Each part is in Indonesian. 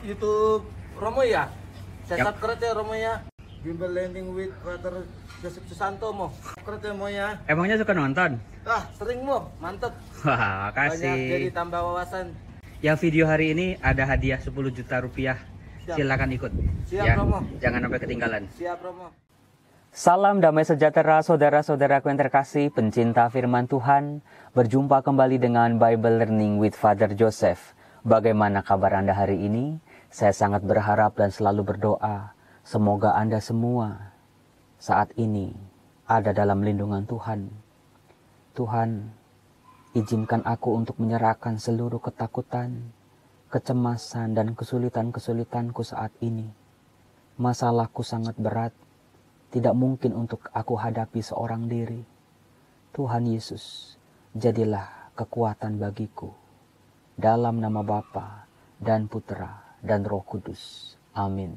YouTube Romo ya? Saya Yap. subscribe ya Romo ya. Bimbel Landing with Brother Joseph Susanto mo. Subscribe ya mo ya. Emangnya suka nonton? Sering mo, mantep. Wah, Banyak jadi kasih. tambah wawasan. Yang video hari ini ada hadiah 10 juta rupiah. Siap. Silakan ikut. Siap, Ya, Romo. jangan sampai ketinggalan. Siap Romo. Salam damai sejahtera saudara-saudaraku yang terkasih, pencinta firman Tuhan. Berjumpa kembali dengan Bible Learning with Father Joseph. Bagaimana kabar Anda hari ini? Saya sangat berharap dan selalu berdoa. Semoga Anda semua saat ini ada dalam lindungan Tuhan. Tuhan, izinkan aku untuk menyerahkan seluruh ketakutan, kecemasan, dan kesulitan-kesulitanku saat ini. Masalahku sangat berat. Tidak mungkin untuk aku hadapi seorang diri. Tuhan Yesus, jadilah kekuatan bagiku. Dalam nama Bapa dan Putra dan Roh Kudus. Amin.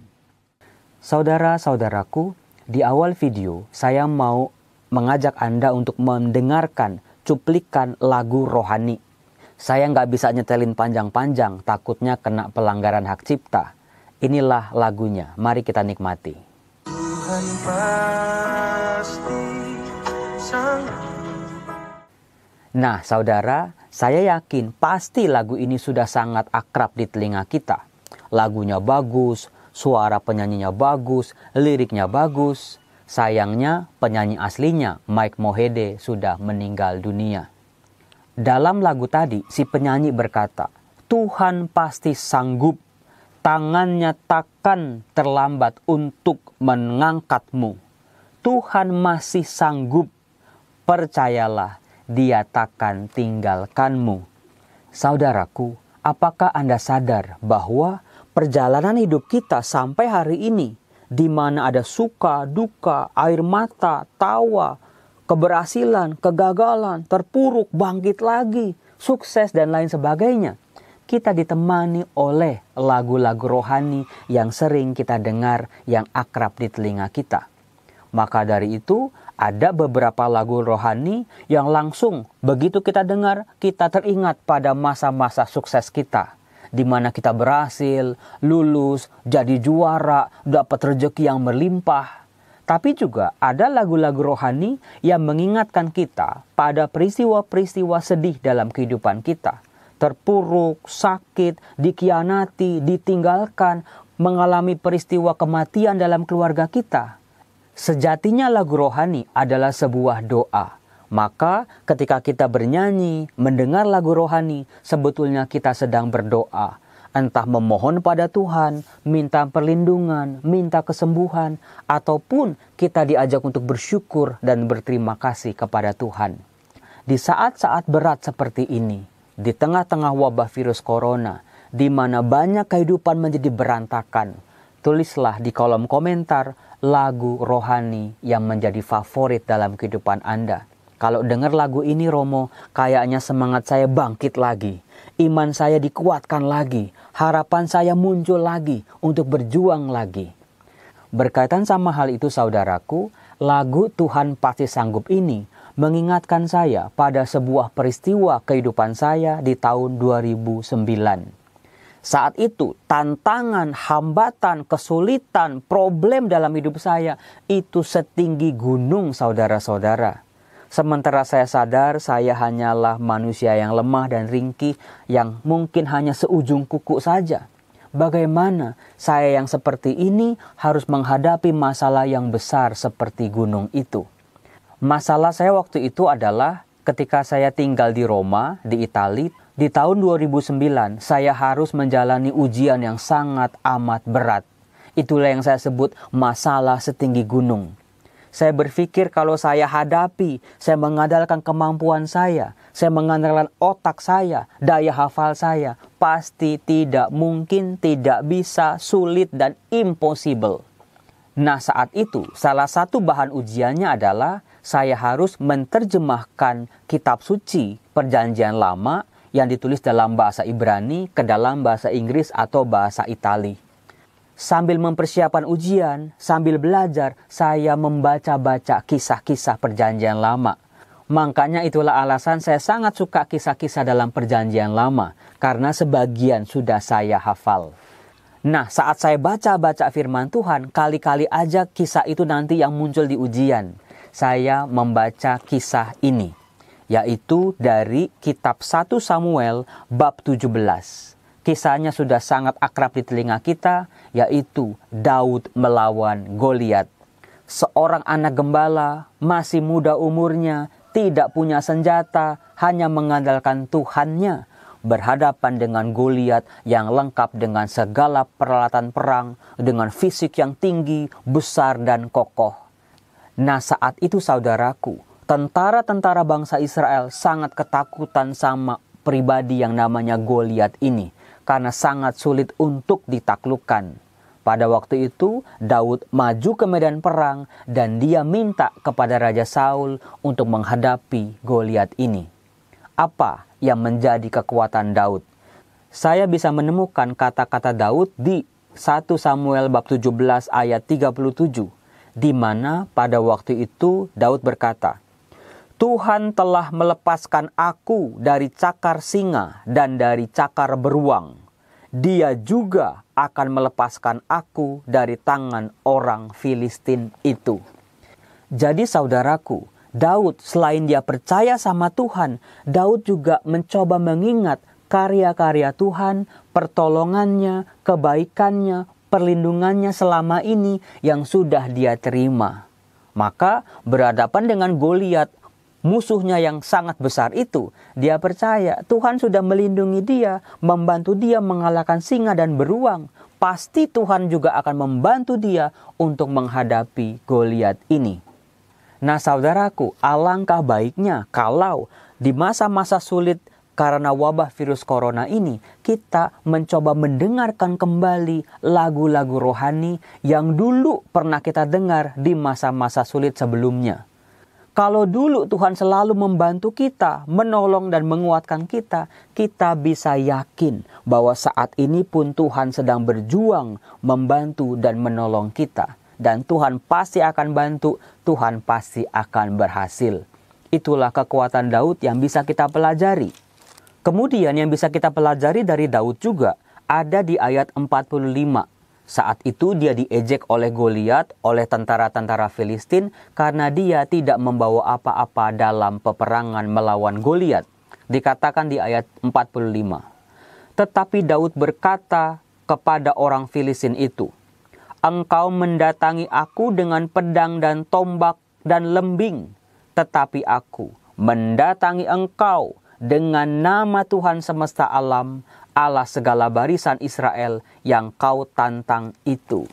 Saudara-saudaraku, di awal video saya mau mengajak Anda untuk mendengarkan cuplikan lagu rohani. Saya nggak bisa nyetelin panjang-panjang, takutnya kena pelanggaran hak cipta. Inilah lagunya, mari kita nikmati. Tuhan pasti Nah, saudara, saya yakin pasti lagu ini sudah sangat akrab di telinga kita. Lagunya bagus, suara penyanyinya bagus, liriknya bagus. Sayangnya, penyanyi aslinya, Mike Mohede, sudah meninggal dunia. Dalam lagu tadi, si penyanyi berkata, Tuhan pasti sanggup, tangannya takkan terlambat untuk mengangkatmu. Tuhan masih sanggup, percayalah, Dia takkan tinggalkanmu. Saudaraku, apakah Anda sadar bahwa perjalanan hidup kita sampai hari ini, di mana ada suka, duka, air mata, tawa, keberhasilan, kegagalan, terpuruk, bangkit lagi, sukses, dan lain sebagainya, kita ditemani oleh lagu-lagu rohani yang sering kita dengar, yang akrab di telinga kita. Maka dari itu, ada beberapa lagu rohani yang langsung begitu kita dengar, kita teringat pada masa-masa sukses kita. Di mana kita berhasil, lulus, jadi juara, dapat rezeki yang berlimpah. Tapi juga ada lagu-lagu rohani yang mengingatkan kita pada peristiwa-peristiwa sedih dalam kehidupan kita. Terpuruk, sakit, dikhianati, ditinggalkan, mengalami peristiwa kematian dalam keluarga kita. Sejatinya lagu rohani adalah sebuah doa. Maka ketika kita bernyanyi, mendengar lagu rohani, sebetulnya kita sedang berdoa. Entah memohon pada Tuhan, minta perlindungan, minta kesembuhan, ataupun kita diajak untuk bersyukur dan berterima kasih kepada Tuhan. Di saat-saat berat seperti ini, di tengah-tengah wabah virus corona, di mana banyak kehidupan menjadi berantakan, tulislah di kolom komentar lagu rohani yang menjadi favorit dalam kehidupan Anda. Kalau dengar lagu ini Romo, kayaknya semangat saya bangkit lagi. Iman saya dikuatkan lagi. Harapan saya muncul lagi untuk berjuang lagi. Berkaitan sama hal itu saudaraku, lagu Tuhan Pasti Sanggup ini mengingatkan saya pada sebuah peristiwa kehidupan saya di tahun 2009. Saat itu tantangan, hambatan, kesulitan, problem dalam hidup saya itu setinggi gunung saudara-saudara. Sementara saya sadar saya hanyalah manusia yang lemah dan ringkih yang mungkin hanya seujung kuku saja. Bagaimana saya yang seperti ini harus menghadapi masalah yang besar seperti gunung itu? Masalah saya waktu itu adalah ketika saya tinggal di Roma, di Italia. Di tahun 2009, saya harus menjalani ujian yang sangat amat berat. Itulah yang saya sebut masalah setinggi gunung. Saya berpikir kalau saya hadapi, saya mengandalkan kemampuan saya mengandalkan otak saya, daya hafal saya, pasti tidak mungkin, tidak bisa, sulit, dan impossible. Nah saat itu, salah satu bahan ujiannya adalah saya harus menerjemahkan kitab suci Perjanjian Lama yang ditulis dalam bahasa Ibrani ke dalam bahasa Inggris atau bahasa Itali. Sambil mempersiapkan ujian, sambil belajar, saya membaca-baca kisah-kisah Perjanjian Lama. Makanya itulah alasan saya sangat suka kisah-kisah dalam Perjanjian Lama, karena sebagian sudah saya hafal. Nah, saat saya baca-baca firman Tuhan, kali-kali aja kisah itu nanti yang muncul di ujian. Saya membaca kisah ini, yaitu dari kitab 1 Samuel bab 17. Kisahnya sudah sangat akrab di telinga kita, yaitu Daud melawan Goliat. Seorang anak gembala, masih muda umurnya, tidak punya senjata, hanya mengandalkan Tuhannya, berhadapan dengan Goliat yang lengkap dengan segala peralatan perang, dengan fisik yang tinggi, besar, dan kokoh. Nah, saat itu saudaraku, tentara-tentara bangsa Israel sangat ketakutan sama pribadi yang namanya Goliat ini, karena sangat sulit untuk ditaklukkan. Pada waktu itu, Daud maju ke medan perang dan dia minta kepada Raja Saul untuk menghadapi Goliat ini. Apa yang menjadi kekuatan Daud? Saya bisa menemukan kata-kata Daud di 1 Samuel bab 17 ayat 37, di mana pada waktu itu Daud berkata, Tuhan telah melepaskan aku dari cakar singa dan dari cakar beruang. Dia juga akan melepaskan aku dari tangan orang Filistin itu. Jadi saudaraku, Daud selain dia percaya sama Tuhan, Daud juga mencoba mengingat karya-karya Tuhan, pertolongannya, kebaikannya, perlindungannya selama ini yang sudah dia terima. Maka berhadapan dengan Goliat, musuhnya yang sangat besar itu, dia percaya Tuhan sudah melindungi dia, membantu dia mengalahkan singa dan beruang. Pasti Tuhan juga akan membantu dia untuk menghadapi Goliat ini. Nah saudaraku, alangkah baiknya kalau di masa-masa sulit karena wabah virus corona ini, kita mencoba mendengarkan kembali lagu-lagu rohani yang dulu pernah kita dengar di masa-masa sulit sebelumnya. Kalau dulu Tuhan selalu membantu kita, menolong dan menguatkan kita, kita bisa yakin bahwa saat ini pun Tuhan sedang berjuang membantu dan menolong kita. Dan Tuhan pasti akan bantu, Tuhan pasti akan berhasil. Itulah kekuatan Daud yang bisa kita pelajari. Kemudian yang bisa kita pelajari dari Daud juga ada di ayat 45. Saat itu dia diejek oleh Goliat, oleh tentara-tentara Filistin, karena dia tidak membawa apa-apa dalam peperangan melawan Goliat. Dikatakan di ayat 45. Tetapi Daud berkata kepada orang Filistin itu, Engkau mendatangi aku dengan pedang dan tombak dan lembing, tetapi aku mendatangi engkau dengan nama Tuhan semesta alam, Allah segala barisan Israel yang kau tantang itu.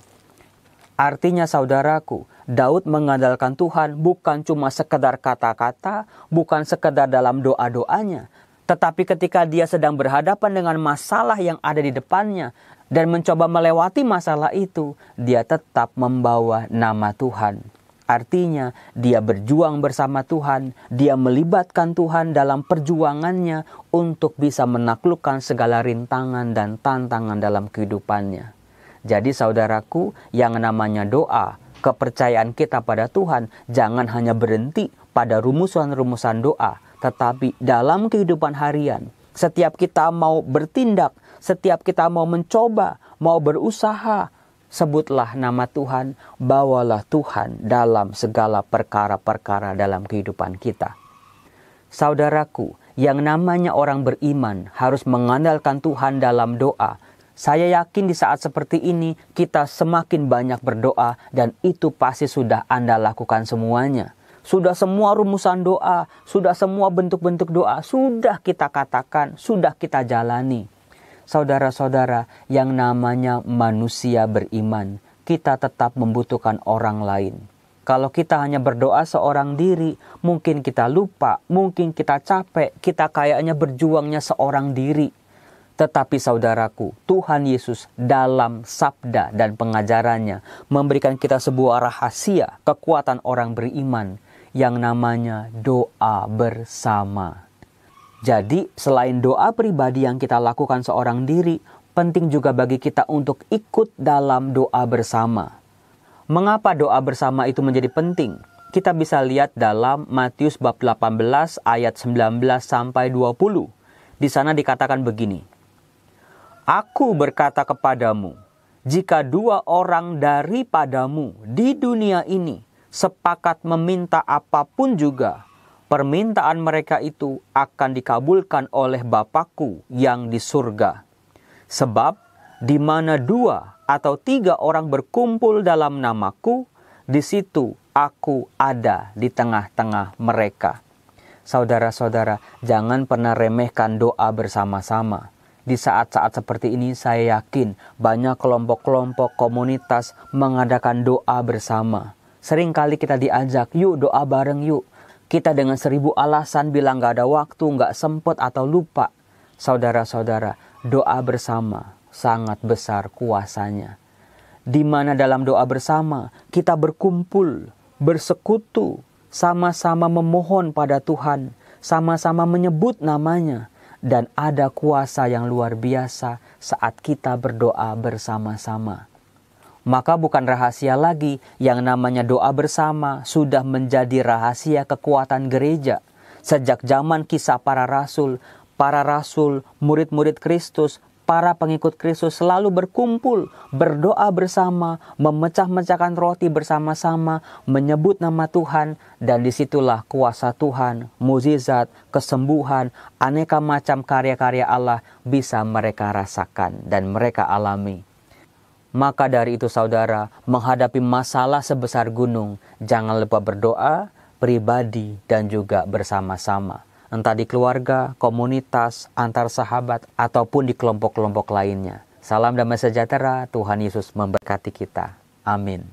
Artinya saudaraku, Daud mengandalkan Tuhan bukan cuma sekedar kata-kata, bukan sekedar dalam doa-doanya, tetapi ketika dia sedang berhadapan dengan masalah yang ada di depannya, dan mencoba melewati masalah itu, dia tetap membawa nama Tuhan. Artinya, dia berjuang bersama Tuhan, dia melibatkan Tuhan dalam perjuangannya untuk bisa menaklukkan segala rintangan dan tantangan dalam kehidupannya. Jadi saudaraku, yang namanya doa, kepercayaan kita pada Tuhan, jangan hanya berhenti pada rumusan-rumusan doa, tetapi dalam kehidupan harian, setiap kita mau bertindak, setiap kita mau mencoba, mau berusaha, sebutlah nama Tuhan, bawalah Tuhan dalam segala perkara-perkara dalam kehidupan kita. Saudaraku, yang namanya orang beriman harus mengandalkan Tuhan dalam doa. Saya yakin di saat seperti ini kita semakin banyak berdoa dan itu pasti sudah Anda lakukan semuanya. Sudah semua rumusan doa, sudah semua bentuk-bentuk doa, sudah kita katakan, sudah kita jalani. Saudara-saudara, yang namanya manusia beriman, kita tetap membutuhkan orang lain. Kalau kita hanya berdoa seorang diri, mungkin kita lupa, mungkin kita capek, kita kayaknya berjuangnya seorang diri. Tetapi saudaraku, Tuhan Yesus dalam sabda dan pengajarannya memberikan kita sebuah rahasia kekuatan orang beriman yang namanya doa bersama. Jadi selain doa pribadi yang kita lakukan seorang diri, penting juga bagi kita untuk ikut dalam doa bersama. Mengapa doa bersama itu menjadi penting? Kita bisa lihat dalam Matius bab 18 ayat 19 sampai 20. Di sana dikatakan begini. Aku berkata kepadamu, jika 2 orang daripadamu di dunia ini sepakat meminta apapun juga, permintaan mereka itu akan dikabulkan oleh Bapakku yang di surga. Sebab di mana 2 atau 3 orang berkumpul dalam namaku, di situ aku ada di tengah-tengah mereka. Saudara-saudara, jangan pernah remehkan doa bersama-sama. Di saat-saat seperti ini saya yakin banyak kelompok-kelompok komunitas mengadakan doa bersama. Seringkali kita diajak, yuk doa bareng yuk. Kita dengan 1000 alasan bilang gak ada waktu, gak sempet atau lupa. Saudara-saudara, doa bersama sangat besar kuasanya. Di mana dalam doa bersama kita berkumpul, bersekutu, sama-sama memohon pada Tuhan, sama-sama menyebut namanya. Dan ada kuasa yang luar biasa saat kita berdoa bersama-sama. Maka bukan rahasia lagi, yang namanya doa bersama sudah menjadi rahasia kekuatan gereja. Sejak zaman kisah para rasul, murid-murid Kristus, para pengikut Kristus selalu berkumpul, berdoa bersama, memecah-mecahkan roti bersama-sama, menyebut nama Tuhan, dan disitulah kuasa Tuhan, mukjizat, kesembuhan, aneka macam karya-karya Allah bisa mereka rasakan dan mereka alami. Maka dari itu saudara, menghadapi masalah sebesar gunung, jangan lupa berdoa, pribadi dan juga bersama-sama. Entah di keluarga, komunitas, antar sahabat, ataupun di kelompok-kelompok lainnya. Salam damai sejahtera, Tuhan Yesus memberkati kita. Amin.